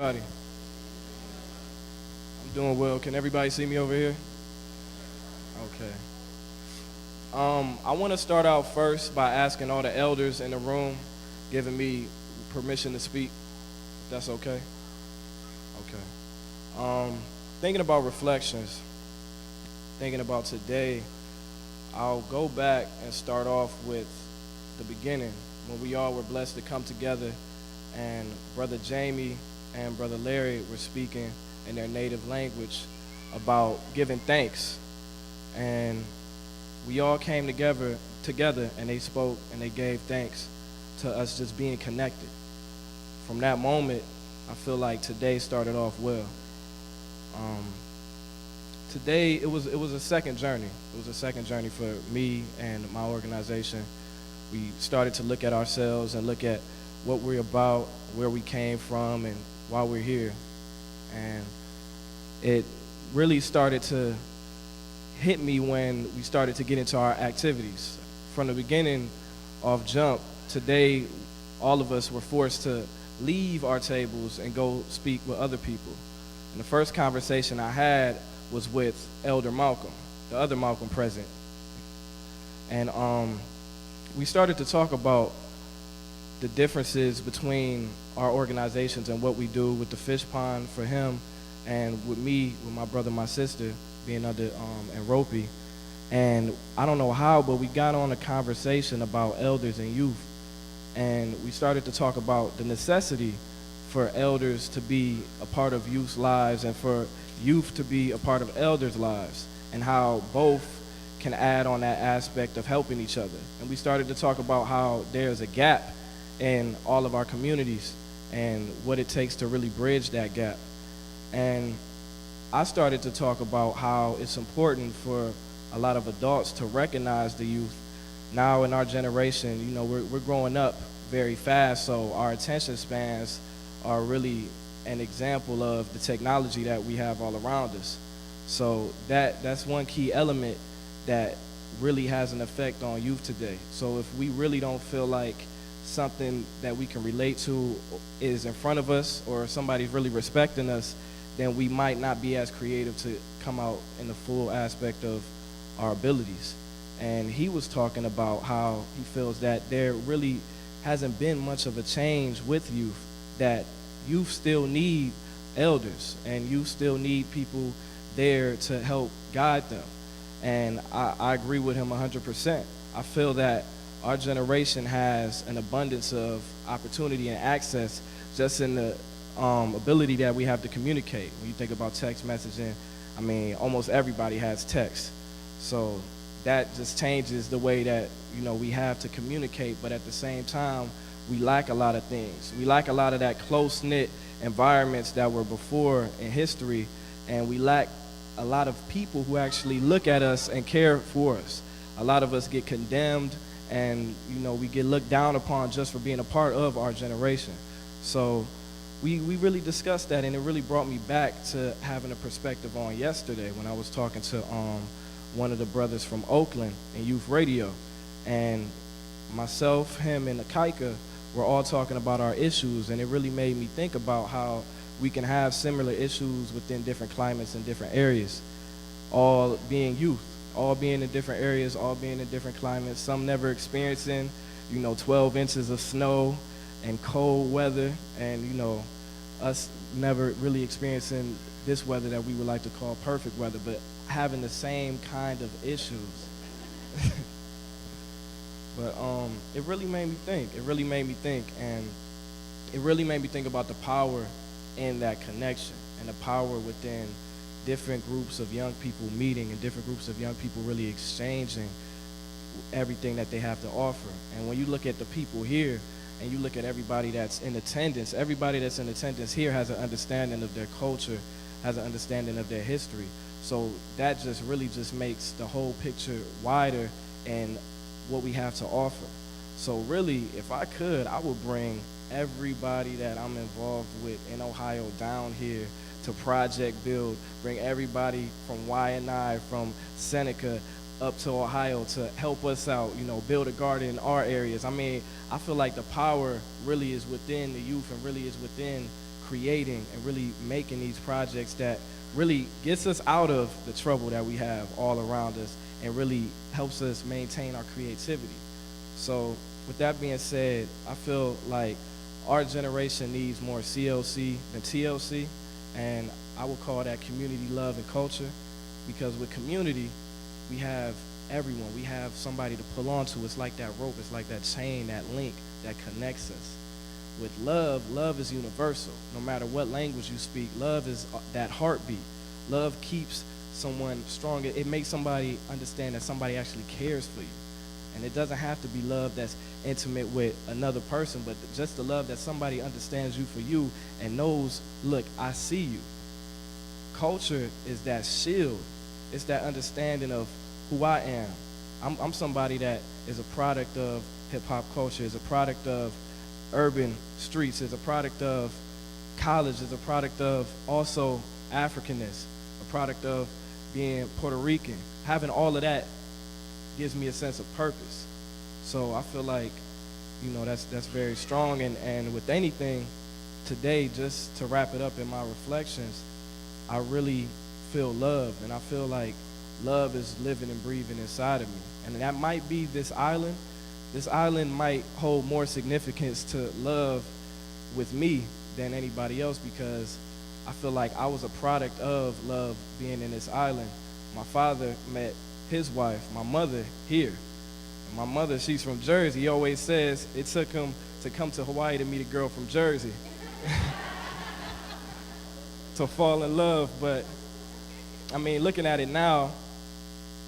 Everybody, I'm doing well. Can everybody see me over here? Okay. I want to start out first by asking all the elders in the room, giving me permission to speak. If that's okay. Okay. Thinking about reflections, thinking about today, I'll go back and start off with the beginning when we all were blessed to come together, and Brother Jamie and Brother Larry were speaking in their native language about giving thanks. And we all came together and they spoke and they gave thanks to us just being connected. From that moment, I feel like today started off well. Today it was a second journey. It was a second journey for me and my organization. We started to look at ourselves and look at what we're about, where we came from, and why we're here. And it really started to hit me when we started to get into our activities. From the beginning of jump, today all of us were forced to leave our tables and go speak with other people. And the first conversation I had was with Elder Malcolm, the other Malcolm present. And we started to talk about the differences between our organizations and what we do with the fish pond for him and with me, with my brother, my sister, being under Enrope. And I don't know how, but we got on a conversation about elders and youth. And we started to talk about the necessity for elders to be a part of youth's lives and for youth to be a part of elders' lives, and how both can add on that aspect of helping each other. And we started to talk about how there's a gap in all of our communities and what it takes to really bridge that gap. And I started to talk about how it's important for a lot of adults to recognize the youth. Now in our generation, we're growing up very fast, so our attention spans are really an example of the technology that we have all around us. So that's one key element that really has an effect on youth today. So if we really don't feel like something that we can relate to is in front of us, or somebody's really respecting us, then we might not be as creative to come out in the full aspect of our abilities. And he was talking about how he feels that there really hasn't been much of a change with youth, that youth still need elders and youth still need people there to help guide them. And I agree with him 100%. I feel that our generation has an abundance of opportunity and access just in the ability that we have to communicate. When you think about text messaging, I mean, almost everybody has text. So that just changes the way that, we have to communicate, but at the same time, we lack a lot of things. We lack a lot of that close-knit environments that were before in history, and we lack a lot of people who actually look at us and care for us. A lot of us get condemned, and we get looked down upon just for being a part of our generation. So we really discussed that, and it really brought me back to having a perspective on yesterday when I was talking to one of the brothers from Oakland in youth radio, and myself, him, and Akaika were all talking about our issues, and it really made me think about how we can have similar issues within different climates and different areas, all being youth, all being in different areas, all being in different climates, some never experiencing 12 inches of snow and cold weather, and us never really experiencing this weather that we would like to call perfect weather, but having the same kind of issues. But it really made me think. It really made me think, and it really made me think about the power in that connection and the power within different groups of young people meeting and different groups of young people really exchanging everything that they have to offer. And when you look at the people here and you look at everybody that's in attendance, everybody that's in attendance here has an understanding of their culture, has an understanding of their history. So that just really just makes the whole picture wider and what we have to offer. So really, if I could, I would bring everybody that I'm involved with in Ohio down here to Project Build, bring everybody from Y&I, from Seneca up to Ohio to help us out, build a garden in our areas. I mean, I feel like the power really is within the youth and really is within creating and really making these projects that really gets us out of the trouble that we have all around us and really helps us maintain our creativity. So with that being said, I feel like our generation needs more CLC than TLC, and I would call that community love and culture, because with community, we have everyone. We have somebody to pull on to. It's like that rope. It's like that chain, that link that connects us. With love, love is universal. No matter what language you speak, love is that heartbeat. Love keeps someone strong. It makes somebody understand that somebody actually cares for you. And it doesn't have to be love that's intimate with another person, but just the love that somebody understands you for you and knows, look, I see you. Culture is that shield. It's that understanding of who I am. I'm somebody that is a product of hip-hop culture, is a product of urban streets, is a product of college, is a product of also Africanness, a product of being Puerto Rican. Having all of that gives me a sense of purpose. So I feel like, that's very strong. And with anything today, just to wrap it up in my reflections, I really feel love, and I feel like love is living and breathing inside of me. And that might be this island. This island might hold more significance to love with me than anybody else, because I feel like I was a product of love being in this island. My father met his wife, my mother, here. And my mother, she's from Jersey. He always says it took him to come to Hawaii to meet a girl from Jersey to fall in love. But I mean, looking at it now,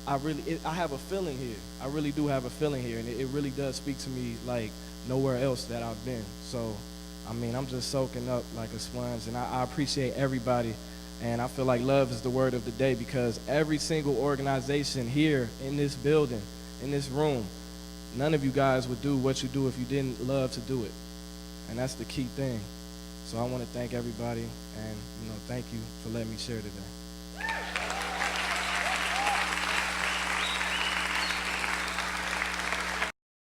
I have a feeling here. I really do have a feeling here, and it really does speak to me like nowhere else that I've been. So, I mean, I'm just soaking up like a sponge, and I appreciate everybody, and I feel like love is the word of the day, because every single organization here in this building, in this room, none of you guys would do what you do if you didn't love to do it, and that's the key thing. So I want to thank everybody, and thank you for letting me share today.